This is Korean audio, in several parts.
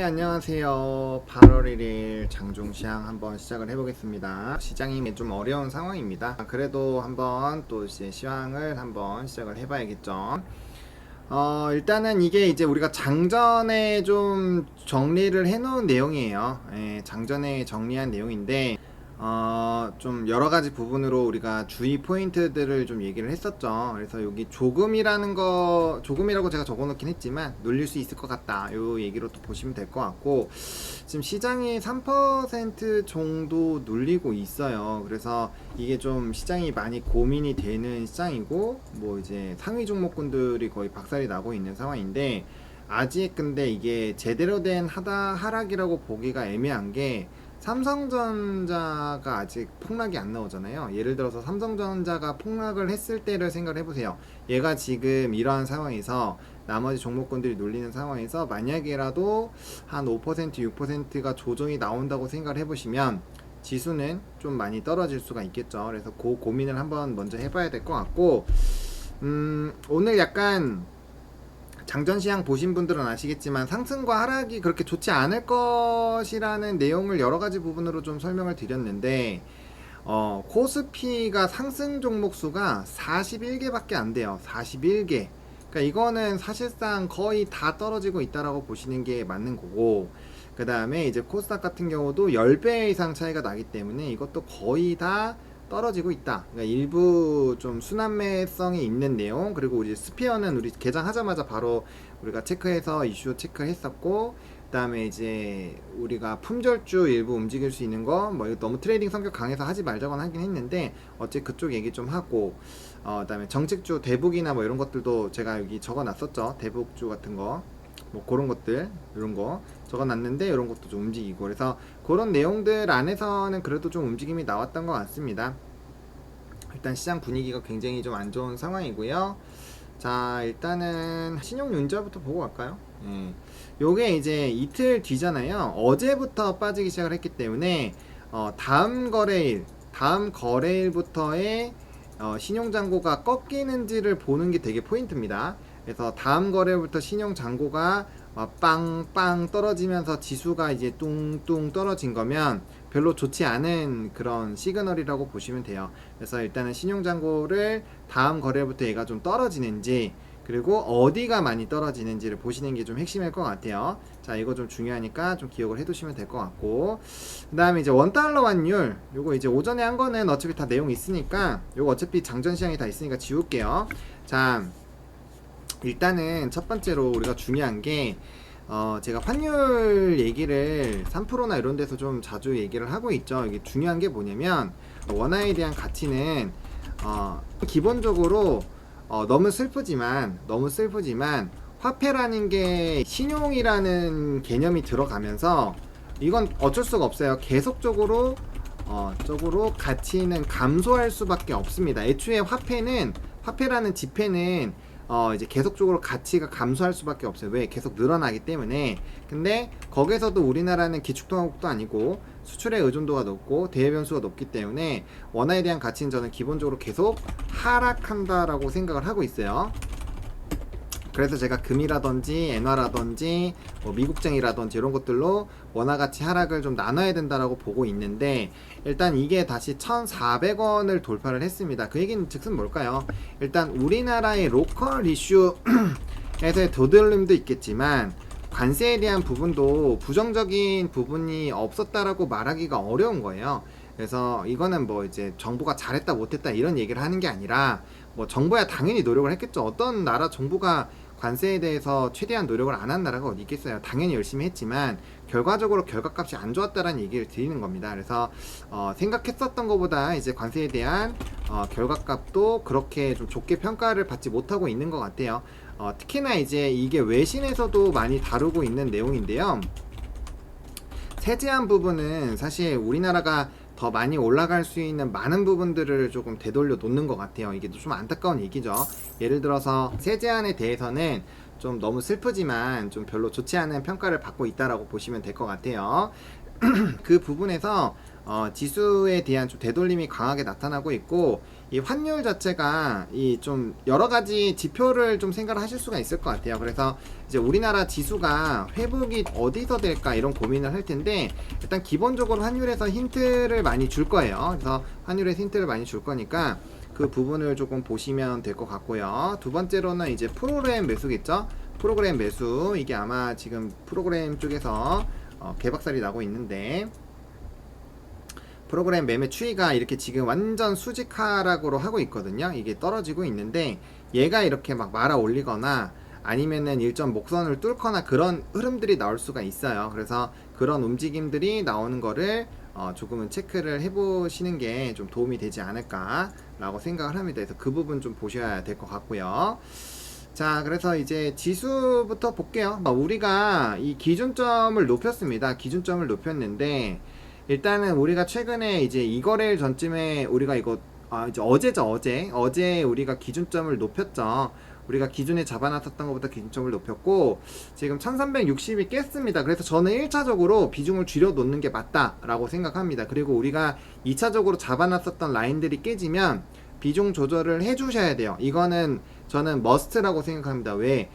네, 안녕하세요. 8월 1일 장중시장 한번 시작을 해보겠습니다. 시장이 좀 어려운 상황입니다. 그래도 한번 또 이제 시황을 한번 시작을 해봐야겠죠. 일단은 이게 이제 우리가 장전에 좀 정리를 해놓은 내용이에요. 예, 장전에 정리한 내용인데, 좀 여러 가지 부분으로 우리가 주의 포인트들을 좀 얘기를 했었죠. 그래서 여기 조금이라고 제가 적어 놓긴 했지만, 눌릴 수 있을 것 같다. 요 얘기로 또 보시면 될 것 같고, 지금 시장이 3% 정도 눌리고 있어요. 그래서 이게 좀 시장이 많이 고민이 되는 시장이고, 뭐 이제 상위 종목군들이 거의 박살이 나고 있는 상황인데, 아직 근데 이게 제대로 된 하락이라고 보기가 애매한 게, 삼성전자가 아직 폭락이 안 나오잖아요. 예를 들어서 삼성전자가 폭락을 했을 때를 생각을 해보세요. 얘가 지금 이러한 상황에서 나머지 종목군들이 눌리는 상황에서 만약에라도 한 5%, 6%가 조정이 나온다고 생각을 해보시면 지수는 좀 많이 떨어질 수가 있겠죠. 그래서 그 고민을 한번 먼저 해봐야 될 것 같고, 오늘 약간 장전시장 보신 분들은 아시겠지만 상승과 하락이 그렇게 좋지 않을 것이라는 내용을 여러 가지 부분으로 좀 설명을 드렸는데, 코스피가 상승 종목 수가 41개밖에 안 돼요. 41개. 그러니까 이거는 사실상 거의 다 떨어지고 있다라고 보시는 게 맞는 거고, 그 다음에 이제 코스닥 같은 경우도 10배 이상 차이가 나기 때문에 이것도 거의 다 떨어지고 있다. 그러니까 일부 좀 순환매성이 있는 내용, 그리고 우리 스피어는 우리 개장하자마자 바로 우리가 체크해서 이슈 체크했었고, 그 다음에 이제 우리가 품절주 일부 움직일 수 있는 거, 뭐 이거 너무 트레이딩 성격 강해서 하지 말자고는 하긴 했는데, 어째 그쪽 얘기 좀 하고, 그 다음에 정책주 대북이나 뭐 이런 것들도 제가 여기 적어 놨었죠. 대북주 같은 거. 뭐 그런 것들, 이런 거 적어놨는데 이런 것도 좀 움직이고, 그래서 그런 내용들 안에서는 그래도 좀 움직임이 나왔던 것 같습니다. 일단 시장 분위기가 굉장히 좀 안 좋은 상황이고요. 자, 일단은 신용융자부터 보고 갈까요? 예. 요게 이제 이틀 뒤잖아요. 어제부터 빠지기 시작을 했기 때문에 다음 거래일부터의 신용잔고가 꺾이는지를 보는 게 되게 포인트입니다. 그래서 다음 거래부터 신용잔고가 빵빵 떨어지면서 지수가 이제 뚱뚱 떨어진 거면 별로 좋지 않은 그런 시그널이라고 보시면 돼요. 그래서 일단은 신용잔고를 다음 거래부터 얘가 좀 떨어지는지, 그리고 어디가 많이 떨어지는지를 보시는 게 좀 핵심일 것 같아요. 자, 이거 좀 중요하니까 좀 기억을 해두시면 될 것 같고, 그 다음에 이제 원달러 환율, 요거 이제 오전에 한 거는 어차피 다 내용 있으니까, 요거 어차피 장전 시장이 다 있으니까 지울게요. 자, 일단은 첫 번째로 우리가 중요한 게, 제가 환율 얘기를 3%나 이런 데서 좀 자주 얘기를 하고 있죠. 이게 중요한 게 뭐냐면, 원화에 대한 가치는 기본적으로 너무 슬프지만 화폐라는 게 신용이라는 개념이 들어가면서 이건 어쩔 수가 없어요. 계속적으로 가치는 감소할 수밖에 없습니다. 애초에 화폐라는 지폐는 이제 계속적으로 가치가 감소할 수밖에 없어요. 왜? 계속 늘어나기 때문에. 근데 거기서도 우리나라는 기축통화국도 아니고 수출의 의존도가 높고 대외 변수가 높기 때문에 원화에 대한 가치는 저는 기본적으로 계속 하락한다라고 생각을 하고 있어요. 그래서 제가 금이라든지 엔화라든지 뭐 미국쟁이라든지 이런 것들로 원화 가치 하락을 좀 나눠야 된다라고 보고 있는데, 일단 이게 다시 1,400원을 돌파를 했습니다. 그 얘기는 즉슨 뭘까요? 일단 우리나라의 로컬 이슈에서의 도들림도 있겠지만 관세에 대한 부분도 부정적인 부분이 없었다라고 말하기가 어려운 거예요. 그래서 이거는 뭐 이제 정부가 잘했다 못했다 이런 얘기를 하는 게 아니라, 뭐 정부야 당연히 노력을 했겠죠. 어떤 나라 정부가 관세에 대해서 최대한 노력을 안 한 나라가 어디 있겠어요. 당연히 열심히 했지만 결과적으로 결과값이 안 좋았다라는 얘기를 드리는 겁니다. 그래서 생각했었던 것보다 이제 관세에 대한 결과값도 그렇게 좀 좋게 평가를 받지 못하고 있는 것 같아요. 특히나 이제 이게 외신에서도 많이 다루고 있는 내용인데요. 세제한 부분은 사실 우리나라가 더 많이 올라갈 수 있는 많은 부분들을 조금 되돌려 놓는 것 같아요. 이게 좀 안타까운 얘기죠. 예를 들어서 세제안에 대해서는 좀 너무 슬프지만 좀 별로 좋지 않은 평가를 받고 있다라고 보시면 될 것 같아요. 그 부분에서 지수에 대한 좀 되돌림이 강하게 나타나고 있고, 이 환율 자체가 이 좀 여러 가지 지표를 좀 생각을 하실 수가 있을 것 같아요. 그래서 이제 우리나라 지수가 회복이 어디서 될까 이런 고민을 할 텐데, 일단 기본적으로 환율에서 힌트를 많이 줄 거예요. 그래서 환율에서 힌트를 많이 줄 거니까 그 부분을 조금 보시면 될 것 같고요. 두 번째로는 이제 프로그램 매수겠죠. 프로그램 매수, 이게 아마 지금 프로그램 쪽에서 개박살이 나고 있는데, 프로그램 매매 추이가 이렇게 지금 완전 수직 하락으로 하고 있거든요. 이게 떨어지고 있는데, 얘가 이렇게 막 말아 올리거나 아니면은 일정 목선을 뚫거나 그런 흐름들이 나올 수가 있어요. 그래서 그런 움직임들이 나오는 거를 조금은 체크를 해보시는 게 좀 도움이 되지 않을까 라고 생각을 합니다. 그래서 그 부분 좀 보셔야 될 것 같고요. 자, 그래서 이제 지수부터 볼게요. 우리가 이 기준점을 높였습니다. 기준점을 높였는데, 일단은 우리가 최근에 이제 이거래일 전쯤에 우리가 이거 이제 어제죠. 어제 우리가 기준점을 높였죠. 우리가 기준에 잡아놨었던 것보다 기준점을 높였고, 지금 1360이 깼습니다. 그래서 저는 1차적으로 비중을 줄여 놓는 게 맞다라고 생각합니다. 그리고 우리가 2차적으로 잡아놨었던 라인들이 깨지면 비중 조절을 해주셔야 돼요. 이거는 저는 머스트라고 생각합니다. 왜?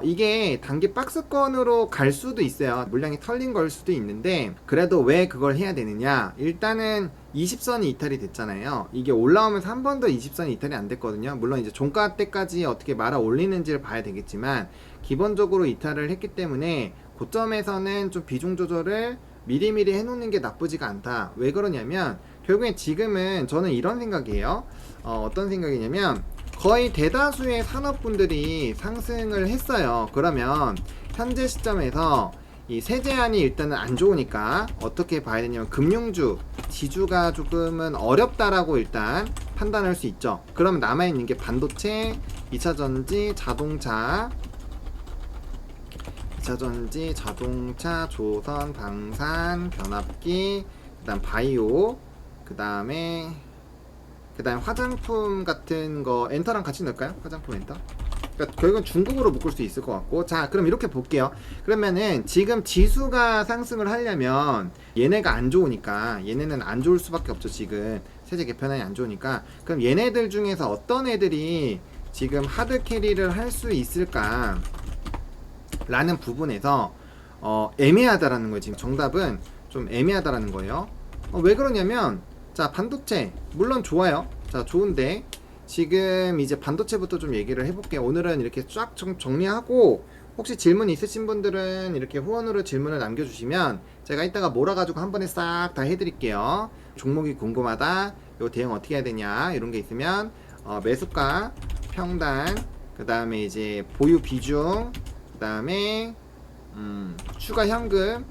이게 단기 박스권으로 갈 수도 있어요. 물량이 털린 걸 수도 있는데, 그래도 왜 그걸 해야 되느냐? 일단은 20선이 이탈이 됐잖아요. 이게 올라오면서 한 번 더 20선이 이탈이 안 됐거든요. 물론 이제 종가 때까지 어떻게 말아 올리는지를 봐야 되겠지만, 기본적으로 이탈을 했기 때문에 고점에서는 좀 비중 조절을 미리미리 해놓는 게 나쁘지가 않다. 왜 그러냐면, 결국엔 지금은 저는 이런 생각이에요. 어떤 생각이냐면, 거의 대다수의 산업분들이 상승을 했어요. 그러면 현재 시점에서 이 세제안이 일단은 안 좋으니까 어떻게 봐야 되냐면, 금융주, 지주가 조금은 어렵다라고 일단 판단할 수 있죠. 그러면 남아있는 게 반도체, 2차전지, 자동차, 조선, 방산, 변압기, 그 다음 바이오, 그 다음에 화장품 같은 거 엔터랑 같이 넣을까요? 화장품 엔터? 그러니까 결국은 중국으로 묶을 수 있을 것 같고, 자, 그럼 이렇게 볼게요. 그러면은 지금 지수가 상승을 하려면 얘네가 안 좋으니까, 얘네는 안 좋을 수밖에 없죠. 지금 세제 개편안이 안 좋으니까. 그럼 얘네들 중에서 어떤 애들이 지금 하드 캐리를 할 수 있을까 라는 부분에서 애매하다라는 거예요. 지금 정답은 좀 애매하다라는 거예요. 왜 그러냐면, 자, 반도체 물론 좋아요. 자, 좋은데 지금 이제 반도체부터 좀 얘기를 해볼게요. 오늘은 이렇게 쫙 정리하고, 혹시 질문 있으신 분들은 이렇게 후원으로 질문을 남겨주시면 제가 이따가 몰아가지고 한 번에 싹 다 해드릴게요. 종목이 궁금하다, 요 대응 어떻게 해야 되냐, 이런 게 있으면 매수가, 평단, 그 다음에 이제 보유 비중, 그 다음에 추가 현금,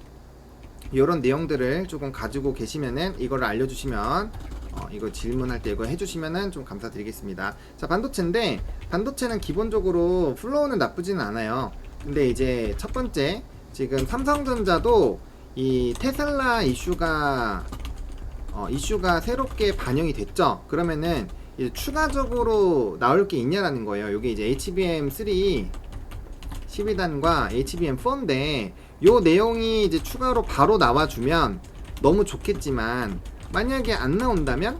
이런 내용들을 조금 가지고 계시면은 이거를 알려주시면, 이거 질문할 때 이거 해주시면은 좀 감사드리겠습니다. 자, 반도체인데, 반도체는 기본적으로 플로우는 나쁘지는 않아요. 근데 이제 첫 번째, 지금 삼성전자도 이 테슬라 이슈가 새롭게 반영이 됐죠. 그러면은 이제 추가적으로 나올 게 있냐라는 거예요. 이게 이제 HBM3 12단과 HBM4인데, 요 내용이 이제 추가로 바로 나와주면 너무 좋겠지만, 만약에 안 나온다면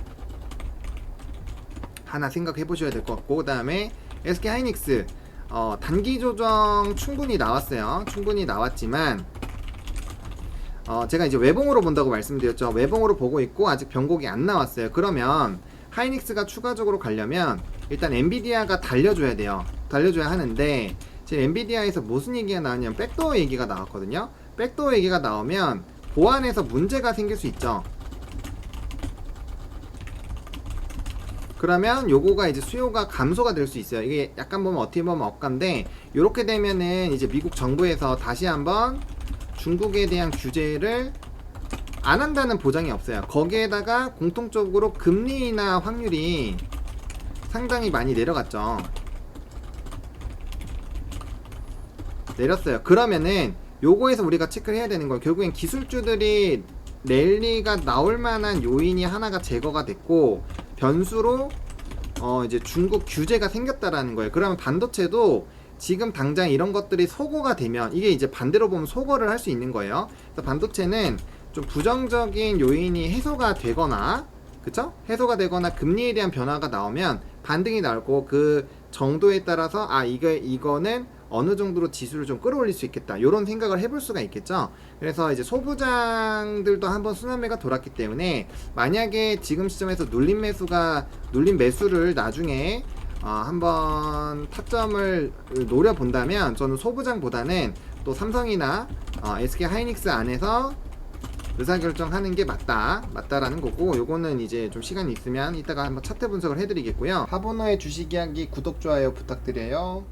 하나 생각해 보셔야 될 것 같고, 그 다음에 SK하이닉스 단기 조정 충분히 나왔어요. 충분히 나왔지만 제가 이제 외봉으로 본다고 말씀드렸죠. 외봉으로 보고 있고 아직 변곡이 안 나왔어요. 그러면 하이닉스가 추가적으로 가려면 일단 엔비디아가 달려줘야 돼요. 달려줘야 하는데, 지금 엔비디아에서 무슨 얘기가 나왔냐면 백도어 얘기가 나왔거든요. 백도어 얘기가 나오면 보안에서 문제가 생길 수 있죠. 그러면 요거가 이제 수요가 감소가 될 수 있어요. 이게 약간 보면 어떻게 보면 억간데, 요렇게 되면은 이제 미국 정부에서 다시 한번 중국에 대한 규제를 안 한다는 보장이 없어요. 거기에다가 공통적으로 금리나 확률이 상당히 많이 내려갔죠. 내렸어요. 그러면은 요거에서 우리가 체크를 해야 되는 거예요. 결국엔 기술주들이 랠리가 나올 만한 요인이 하나가 제거가 됐고, 변수로 이제 중국 규제가 생겼다라는 거예요. 그러면 반도체도 지금 당장 이런 것들이 소거가 되면, 이게 이제 반대로 보면 소거를 할 수 있는 거예요. 그래서 반도체는 좀 부정적인 요인이 해소가 되거나, 그쵸? 해소가 되거나 금리에 대한 변화가 나오면 반등이 나오고, 그 정도에 따라서 이거는 어느 정도로 지수를 좀 끌어올릴 수 있겠다, 이런 생각을 해볼 수가 있겠죠. 그래서 이제 소부장들도 한번 순환매가 돌았기 때문에, 만약에 지금 시점에서 눌린 매수를 나중에 한번 타점을 노려본다면, 저는 소부장보다는 또 삼성이나 SK 하이닉스 안에서 의사결정하는 게 맞다라는 거고, 요거는 이제 좀 시간이 있으면 이따가 한번 차트 분석을 해드리겠고요. 하보너의 주식 이야기 구독, 좋아요 부탁드려요.